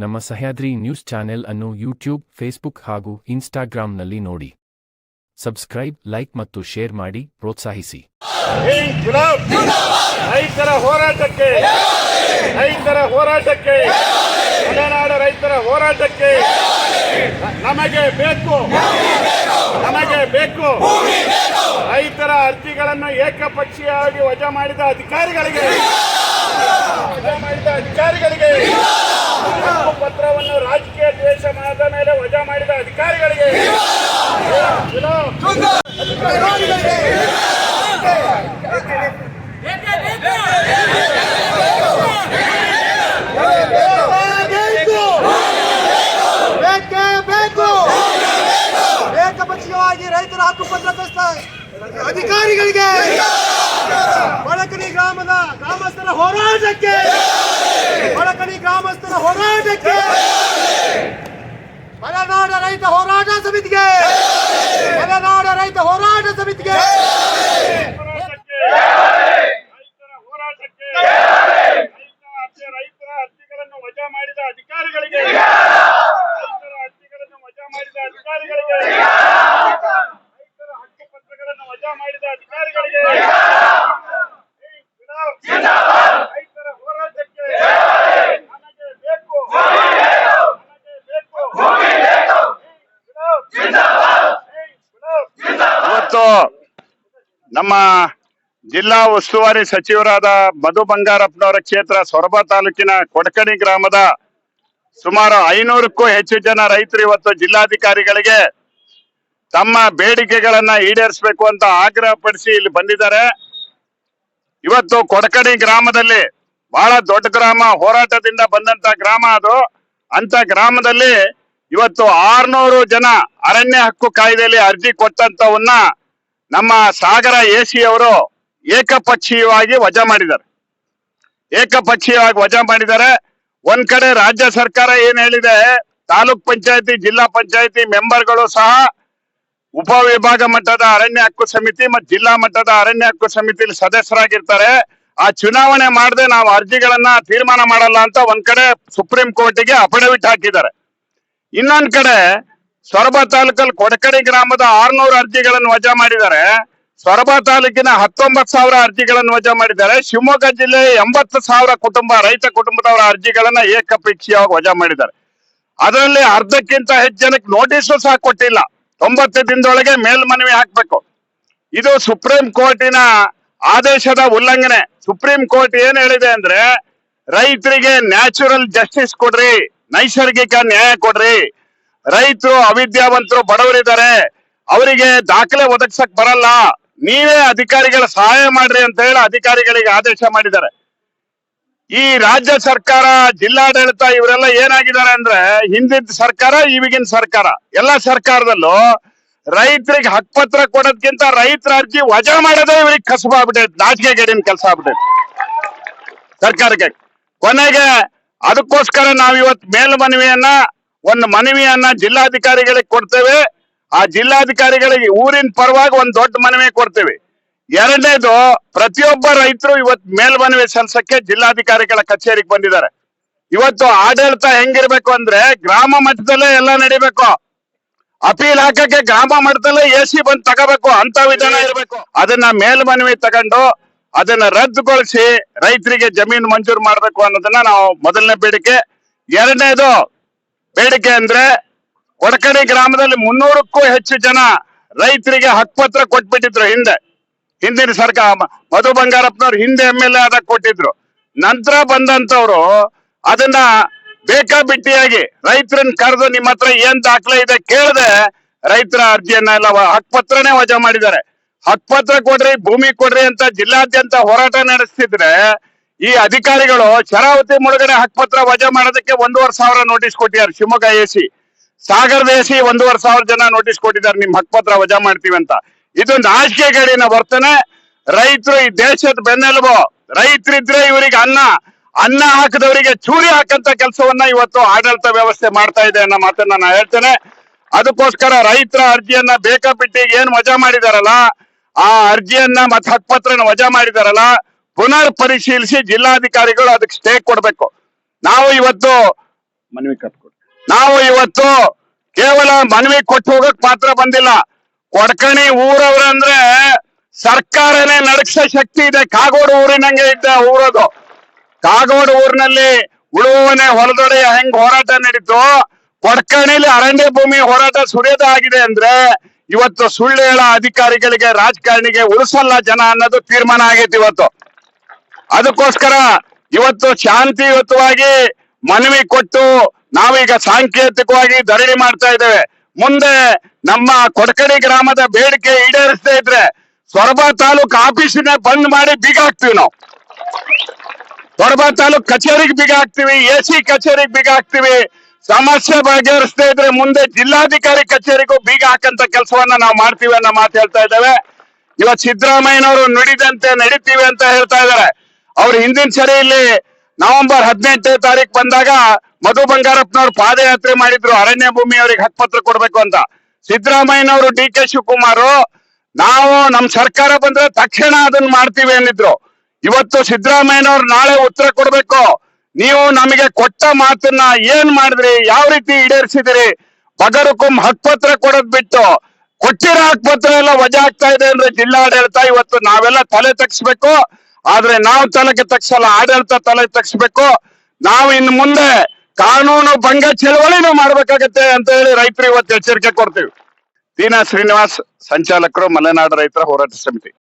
ನಮ್ಮ Sahyadri news channel ಅನ್ನು YouTube, Facebook ಹಾಗೂ ಇನ್ಸ್ಟಾಗ್ರಾಂನಲ್ಲಿ ನೋಡಿ. ಸಬ್ಸ್ಕ್ರೈಬ್, ಲೈಕ್ ಮತ್ತು ಶೇರ್ ಮಾಡಿ ಪ್ರೋತ್ಸಾಹಿಸಿ. ರೈತರ ಹೋರಾಟಕ್ಕೆ, ರೈತರ ಹೋರಾಟಕ್ಕೆ, ಮಲೆನಾಡ ರೈತರ ಹೋರಾಟಕ್ಕೆ ನಮಗೆ ಬೇಕು, ನಮಗೆ ಬೇಕು. ರೈತರ ಅರ್ಜಿಗಳನ್ನು ಏಕಪಕ್ಷೀಯವಾಗಿ ವಜಾ ಮಾಡಿದ ಅಧಿಕಾರಿಗಳಿಗೆ, ಹಕ್ಕು ಪತ್ರವನ್ನು ರಾಜಕೀಯ ದ್ವೇಷದ ಮೇಲೆ ವಜಾ ಮಾಡಿದ ಅಧಿಕಾರಿಗಳಿಗೆ, ಏಕಪಕ್ಷೀಯವಾಗಿ ರೈತರ ಹಕ್ಕುಪತ್ರ ಅಧಿಕಾರಿಗಳಿಗೆ, ಒಳಕಣಿ ಗ್ರಾಮಸ್ಥರ ಹೋರಾಟಕ್ಕೆ, ಒಳಕಣಿ ಗ್ರಾಮಸ್ಥರ ಹೋರಾಟಕ್ಕೆ, ಮಲೆನಾಡ ರೈತ ಹೋರಾಟ ಸಮಿತಿಗೆ, ಮಲೆನಾಡ ರೈತ ಹೋರಾಟ ಸಮಿತಿಗೆ, ರೈತರ ಅರ್ಜಿಗಳನ್ನು ವಜಾ ಮಾಡಿದ ಅಧಿಕಾರಿಗಳಿಗೆ, ರೈತರ ಅರ್ಜಿಗಳನ್ನು ವಜಾ ಮಾಡಿದ ಅಧಿಕಾರಿಗಳಿಗೆ, ರೈತರ ಹಕ್ಕು ಪತ್ರಗಳನ್ನು ವಜಾ ಮಾಡಿದ ಅಧಿಕಾರಿಗಳಿಗೆ, ರೈತರ ಹೋರಾಟಕ್ಕೆ ನಮಗೆ ಬೇಕು, ನಮಗೆ ಬೇಕು. ಇವತ್ತು ನಮ್ಮ ಜಿಲ್ಲಾ ಉಸ್ತುವಾರಿ ಸಚಿವರಾದ ಮಧು ಬಂಗಾರಪ್ಪನವರ ಕ್ಷೇತ್ರ ಸೊರಬ ತಾಲೂಕಿನ ಕೊಡಕಣಿ ಗ್ರಾಮದ ಸುಮಾರು 500ಕ್ಕೂ ಹೆಚ್ಚು ಜನ ರೈತರು ಇವತ್ತು ಜಿಲ್ಲಾಧಿಕಾರಿಗಳಿಗೆ ತಮ್ಮ ಬೇಡಿಕೆಗಳನ್ನ ಈಡೇರಿಸಬೇಕು ಅಂತ ಆಗ್ರಹ ಪಡಿಸಿ ಇಲ್ಲಿ ಬಂದಿದ್ದಾರೆ. ಇವತ್ತು ಕೊಡಕಣಿ ಗ್ರಾಮದಲ್ಲಿ ಬಹಳ ದೊಡ್ಡ ಗ್ರಾಮ, ಹೋರಾಟದಿಂದ ಬಂದಂತ ಗ್ರಾಮ ಅದು. ಅಂತ ಗ್ರಾಮದಲ್ಲಿ ಇವತ್ತು 600 ಜನ ಅರಣ್ಯ ಹಕ್ಕು ಕಾಯ್ದೆಯಲ್ಲಿ ಅರ್ಜಿ ಕೊಟ್ಟಂತವನ್ನ ನಮ್ಮ ಸಾಗರ ಎಸಿ ಅವರು ಏಕಪಕ್ಷೀಯವಾಗಿ ವಜಾ ಮಾಡಿದ್ದಾರೆ. ಏಕಪಕ್ಷೀಯವಾಗಿ ವಜಾ ಮಾಡಿದ್ದಾರೆ. ಒಂದ್ ಕಡೆ ರಾಜ್ಯ ಸರ್ಕಾರ ಏನ್ ಹೇಳಿದೆ, ತಾಲೂಕ್ ಪಂಚಾಯತಿ, ಜಿಲ್ಲಾ ಪಂಚಾಯತಿ ಮೆಂಬರ್ಗಳು ಸಹ ಉಪವಿಭಾಗ ಮಟ್ಟದ ಅರಣ್ಯ ಹಕ್ಕು ಸಮಿತಿ ಮತ್ತು ಜಿಲ್ಲಾ ಮಟ್ಟದ ಅರಣ್ಯ ಹಕ್ಕು ಸಮಿತಿಯಲ್ಲಿ ಸದಸ್ಯರಾಗಿರ್ತಾರೆ. ಆ ಚುನಾವಣೆ ಮಾಡದೆ ನಾವು ಅರ್ಜಿಗಳನ್ನ ತೀರ್ಮಾನ ಮಾಡಲ್ಲ ಅಂತ ಒಂದ್ ಕಡೆ ಸುಪ್ರೀಂ ಕೋರ್ಟಿಗೆ ಅಫಿಡವಿಟ್ ಹಾಕಿದ್ದಾರೆ. ಇನ್ನೊಂದ್ ಕಡೆ ಸೊರಬ ತಾಲೂಕಲ್ಲಿ ಕೊಡಕಣಿ ಗ್ರಾಮದ 600 ಅರ್ಜಿಗಳನ್ನು ವಜಾ ಮಾಡಿದ್ದಾರೆ. ಸೊರಬ ತಾಲೂಕಿನ 19,000 ಅರ್ಜಿಗಳನ್ನು ವಜಾ ಮಾಡಿದ್ದಾರೆ. ಶಿವಮೊಗ್ಗ ಜಿಲ್ಲೆಯ 80,000 ಕುಟುಂಬ, ರೈತ ಕುಟುಂಬದವರ ಅರ್ಜಿಗಳನ್ನ ಏಕಪಕ್ಷೀಯವಾಗಿ ವಜಾ ಮಾಡಿದ್ದಾರೆ. ಅದರಲ್ಲಿ ಅರ್ಧಕ್ಕಿಂತ ಹೆಚ್ಚು ಜನಕ್ಕೆ ನೋಟಿಸು ಸಹ ಕೊಟ್ಟಿಲ್ಲ. 90 ದಿನದೊಳಗೆ ಮೇಲ್ಮನವಿ ಹಾಕ್ಬೇಕು. ಇದು ಸುಪ್ರೀಂ ಕೋರ್ಟಿನ ಆದೇಶದ ಉಲ್ಲಂಘನೆ. ಸುಪ್ರೀಂ ಕೋರ್ಟ್ ಏನ್ ಹೇಳಿದೆ ಅಂದ್ರೆ, ರೈತರಿಗೆ ನ್ಯಾಚುರಲ್ ಜಸ್ಟಿಸ್ ಕೊಡ್ರಿ, ನೈಸರ್ಗಿಕ ನ್ಯಾಯ ಕೊಡ್ರಿ. ರೈತರು ಅವಿದ್ಯಾವಂತರು, ಬಡವರಿದ್ದಾರೆ, ಅವರಿಗೆ ದಾಖಲೆ ಒದಗಿಸಕ್ ಬರಲ್ಲ, ನೀವೇ ಅಧಿಕಾರಿಗಳ ಸಹಾಯ ಮಾಡ್ರಿ ಅಂತ ಹೇಳಿ ಅಧಿಕಾರಿಗಳಿಗೆ ಆದೇಶ ಮಾಡಿದ್ದಾರೆ. ಈ ರಾಜ್ಯ ಸರ್ಕಾರ, ಜಿಲ್ಲಾಡಳಿತ ಇವರೆಲ್ಲ ಏನಾಗಿದ್ದಾರೆ ಅಂದ್ರೆ, ಹಿಂದಿನ ಸರ್ಕಾರ, ಈಗಿನ ಸರ್ಕಾರ, ಎಲ್ಲ ಸರ್ಕಾರದಲ್ಲೂ ರೈತರಿಗೆ ಹಕ್ಕುಪತ್ರ ಕೊಡೋದ್ಕಿಂತ ರೈತರ ಅರ್ಜಿ ವಜಾ ಮಾಡೋದೇ ಇವ್ರಿಗೆ ಕಸಬ ಆಗ್ಬಿಟ್ಟೈತೆ, ನಾಚಿಕೆ ಗೇಡಿನ ಕೆಲಸ ಆಗ್ಬಿಟ್ಟೈತೆ ಸರ್ಕಾರಕ್ಕೆ. ಕೊನೆಗೆ ಅದಕ್ಕೋಸ್ಕರ ನಾವು ಇವತ್ತು ಮೇಲ್ಮನವಿಯನ್ನ, ಒಂದು ಮನವಿಯನ್ನ ಜಿಲ್ಲಾಧಿಕಾರಿಗಳಿಗೆ ಕೊಡ್ತೇವೆ. ಆ ಜಿಲ್ಲಾಧಿಕಾರಿಗಳಿಗೆ ಊರಿನ ಪರವಾಗಿ ಒಂದು ದೊಡ್ಡ ಮನವಿ ಕೊಡ್ತೇವೆ. ಎರಡನೇದು, ಪ್ರತಿಯೊಬ್ಬ ರೈತರು ಇವತ್ತು ಮೇಲ್ಮನವಿ ಸಲ್ಲಿಸಕ್ಕೆ ಜಿಲ್ಲಾಧಿಕಾರಿಗಳ ಕಚೇರಿಗೆ ಬಂದಿದ್ದಾರೆ. ಇವತ್ತು ಆಡಳಿತ ಹೆಂಗಿರ್ಬೇಕು ಅಂದ್ರೆ, ಗ್ರಾಮ ಮಟ್ಟದಲ್ಲೇ ಎಲ್ಲ ನಡಿಬೇಕು. ಅಪೀಲ್ ಹಾಕಕ್ಕೆ ಗ್ರಾಮ ಮಟ್ಟದಲ್ಲೇ ಎಸಿ ಬಂದು ತಗೋಬೇಕು ಅಂತ ವಿಧಾನ ಇರಬೇಕು. ಅದನ್ನ ಮೇಲ್ಮನವಿ ತಗೊಂಡು ಅದನ್ನ ರದ್ದುಗೊಳಿಸಿ ರೈತರಿಗೆ ಜಮೀನು ಮಂಜೂರು ಮಾಡ್ಬೇಕು ಅನ್ನೋದನ್ನ ನಾವು ಮೊದಲನೇ ಬೇಡಿಕೆ. ಎರಡನೇದು ಬೇಡಿಕೆ ಅಂದ್ರೆ, ಕೊಡಕಣಿ ಗ್ರಾಮದಲ್ಲಿ 300ಕ್ಕೂ ಹೆಚ್ಚು ಜನ ರೈತರಿಗೆ ಹಕ್ಕುಪತ್ರ ಕೊಟ್ಬಿಟ್ಟಿದ್ರು. ಹಿಂದಿನ ಸರ್ಕಾರ, ಮಧು ಬಂಗಾರಪ್ಪನವ್ರು ಹಿಂದೆ MLA ಆದಾಗ ಕೊಟ್ಟಿದ್ರು. ನಂತರ ಬಂದಂತವ್ರು ಅದನ್ನ ಬೇಕಾಬಿಟ್ಟಿಯಾಗಿ ರೈತರನ್ನ ಕರೆದು ನಿಮ್ಮ ಹತ್ರ ಏನ್ ದಾಖಲೆ ಇದೆ ಕೇಳದೆ ರೈತರ ಅರ್ಜಿಯನ್ನ ಎಲ್ಲ ಹಕ್ಕುಪತ್ರನೇ ವಜಾ ಮಾಡಿದ್ದಾರೆ. ಹಕ್ಕುಪತ್ರ ಕೊಡ್ರಿ, ಭೂಮಿ ಕೊಡ್ರಿ ಅಂತ ಜಿಲ್ಲಾದ್ಯಂತ ಹೋರಾಟ ನಡೆಸ್ತಿದ್ರೆ, ಈ ಅಧಿಕಾರಿಗಳು ಶರಾವತಿ ಮುಳುಗಡೆ ಹಕ್ಕುಪತ್ರ ವಜಾ ಮಾಡೋದಕ್ಕೆ 1,500 ನೋಟಿಸ್ ಕೊಟ್ಟಿದ್ದಾರೆ. ಶಿವಮೊಗ್ಗ ಎಸಿ, ಸಾಗರದ ಎಸಿ 1,500 ಜನ ನೋಟಿಸ್ ಕೊಟ್ಟಿದ್ದಾರೆ, ನಿಮ್ ಹಕ್ಕುಪತ್ರ ವಜಾ ಮಾಡ್ತೀವಿ ಅಂತ. ಇದು ನಾಚಿಕೆಗೇಡಿನ ವರ್ತನೆ. ರೈತರು ಈ ದೇಶದ ಬೆನ್ನೆಲುಬು. ರೈತರಿದ್ರೆ ಇವರಿಗೆ ಅನ್ನ ಹಾಕದವರಿಗೆ ಚೂರಿ ಹಾಕಂತ ಕೆಲಸವನ್ನ ಇವತ್ತು ಆಡಳಿತ ವ್ಯವಸ್ಥೆ ಮಾಡ್ತಾ ಇದೆ ಅನ್ನೋ ಮಾತನ್ನ ನಾನು ಹೇಳ್ತೇನೆ. ಅದಕ್ಕೋಸ್ಕರ ರೈತರ ಅರ್ಜಿಯನ್ನ ಬೇಕಾಬಿಟ್ಟಿಗೆ ಏನ್ ವಜಾ ಮಾಡಿದಾರಲ್ಲ, ಆ ಅರ್ಜಿಯನ್ನ ಮತ್ತೆ ಹಕ್ಕುಪತ್ರನ ವಜಾ ಮಾಡಿದಾರಲ್ಲ, ಪುನರ್ ಪರಿಶೀಲಿಸಿ ಜಿಲ್ಲಾಧಿಕಾರಿಗಳು ಅದಕ್ಕೆ ಸ್ಟೇ ಕೊಡ್ಬೇಕು. ನಾವು ಇವತ್ತು ಮನವಿ ಕಟ್ಕೊಡಿ. ನಾವು ಇವತ್ತು ಕೇವಲ ಮನವಿ ಕೊಟ್ಟು ಹೋಗಕ್ ಮಾತ್ರ ಬಂದಿಲ್ಲ. ಕೊಡ್ಕಣಿ ಊರವ್ರಂದ್ರೆ ಸರ್ಕಾರನೇ ನಡಗಿಸೋ ಶಕ್ತಿ ಇದೆ. ಕಾಗೋಡು ಊರಿನಂಗೆ ಇದ್ದ ಊರದು. ಕಾಗೋಡು ಊರಿನಲ್ಲಿ ಉಳುವವನೇ ಹೊಲದೊಡೆಯ ಹೆಂಗ್ ಹೋರಾಟ ನಡೀತು, ಕೊಡ್ಕಣಿಲಿ ಅರಣ್ಯ ಭೂಮಿ ಹೋರಾಟ ಸುರಿಯೋದ ಆಗಿದೆ ಅಂದ್ರೆ ಇವತ್ತು ಸುಳ್ಳು ಹೇಳೋ ಅಧಿಕಾರಿಗಳಿಗೆ, ರಾಜಕಾರಣಿಗೆ ಉಳಿಸಲ್ಲ ಜನ ಅನ್ನೋದು ತೀರ್ಮಾನ ಆಗೈತಿ ಇವತ್ತು. ಅದಕ್ಕೋಸ್ಕರ ಇವತ್ತು ಶಾಂತಿಯುತವಾಗಿ ಮನವಿ ಕೊಟ್ಟು ನಾವೀಗ ಸಾಂಕೇತಿಕವಾಗಿ ಧರಣಿ ಮಾಡ್ತಾ ಇದ್ದೇವೆ. ಮುಂದೆ ನಮ್ಮ ಕೊಡಕಡಿ ಗ್ರಾಮದ ಬೇಡಿಕೆ ಈಡೇರಿಸದೇ ಇದ್ರೆ ಸೊರಬ ತಾಲೂಕು ಆಫೀಸಿನ ಬಂದ್ ಮಾಡಿ ಬೀಗ ಹಾಕ್ತಿವಿ. ನಾವು ಸೊರಬ ತಾಲೂಕ್ ಕಚೇರಿಗೆ ಬೀಗ ಹಾಕ್ತಿವಿ, AC ಕಚೇರಿಗೆ ಬೀಗ ಹಾಕ್ತಿವಿ. ಸಮಸ್ಯೆ ಬಗೆಹರಿಸದೇ ಇದ್ರೆ ಮುಂದೆ ಜಿಲ್ಲಾಧಿಕಾರಿ ಕಚೇರಿಗೂ ಬೀಗ ಹಾಕಂತ ಕೆಲಸವನ್ನ ನಾವು ಮಾಡ್ತೀವಿ ಅನ್ನೋ ಮಾತು ಹೇಳ್ತಾ ಇದ್ದೇವೆ. ಇವತ್ತು ಸಿದ್ದರಾಮಯ್ಯನವರು ನುಡಿದಂತೆ ನಡೀತೀವಿ ಅಂತ ಹೇಳ್ತಾ ಇದ್ದಾರೆ. ಅವ್ರು ಹಿಂದಿನ ಸರಿ ಇಲ್ಲಿ ನವೆಂಬರ್ 18ನೇ ತಾರೀಕು ಬಂದಾಗ ಮಧು ಬಂಗಾರಪ್ಪನವ್ರು ಪಾದಯಾತ್ರೆ ಮಾಡಿದ್ರು, ಅರಣ್ಯ ಭೂಮಿ ಅವರಿಗೆ ಹಕ್ಕುಪತ್ರ ಕೊಡ್ಬೇಕು ಅಂತ. ಸಿದ್ದರಾಮಯ್ಯನವರು DK ಶಿವಕುಮಾರ್ ನಾವು ನಮ್ ಸರ್ಕಾರ ಬಂದ್ರೆ ತಕ್ಷಣ ಅದನ್ನ ಮಾಡ್ತೀವಿ ಅಂದಿದ್ರು. ಇವತ್ತು ಸಿದ್ದರಾಮಯ್ಯನವ್ರು ನಾಳೆ ಉತ್ತರ ಕೊಡ್ಬೇಕು. ನೀವು ನಮಗೆ ಕೊಟ್ಟ ಮಾತನ್ನ ಏನ್ ಮಾಡಿದ್ರಿ, ಯಾವ ರೀತಿ ಈಡೇರಿಸಿದಿರಿ? ಬಗರುಕುಂ ಹಕ್ಕುಪತ್ರ ಕೊಡೋದ್ ಬಿಟ್ಟು ಕೊಟ್ಟಿರೋ ಹಕ್ಕುಪತ್ರ ಎಲ್ಲ ವಜಾ ಆಗ್ತಾ ಇದೆ ಅಂದ್ರೆ ಜಿಲ್ಲಾಡಳಿತ ಇವತ್ತು ನಾವೆಲ್ಲ ತಲೆ ತಗ್ಸ್ಬೇಕು. ಆದ್ರೆ ನಾವು ತಲೆ ತಗ್ಸಲ್ಲ, ಆಡಳಿತ ತಲೆ ತಗ್ಸ್ಬೇಕು. ನಾವು ಇನ್ನು ಮುಂದೆ ಕಾನೂನು ಭಂಗ ಚಳವಳಿನೂ ಮಾಡ್ಬೇಕಾಗತ್ತೆ ಅಂತ ಹೇಳಿ ರೈತರು ಇವತ್ತು ಎಚ್ಚರಿಕೆ ಕೊಡ್ತೀವಿ. ದೀನಾ ಶ್ರೀನಿವಾಸ್, ಸಂಚಾಲಕರು, ಮಲೆನಾಡು ರೈತರ ಹೋರಾಟ ಸಮಿತಿ.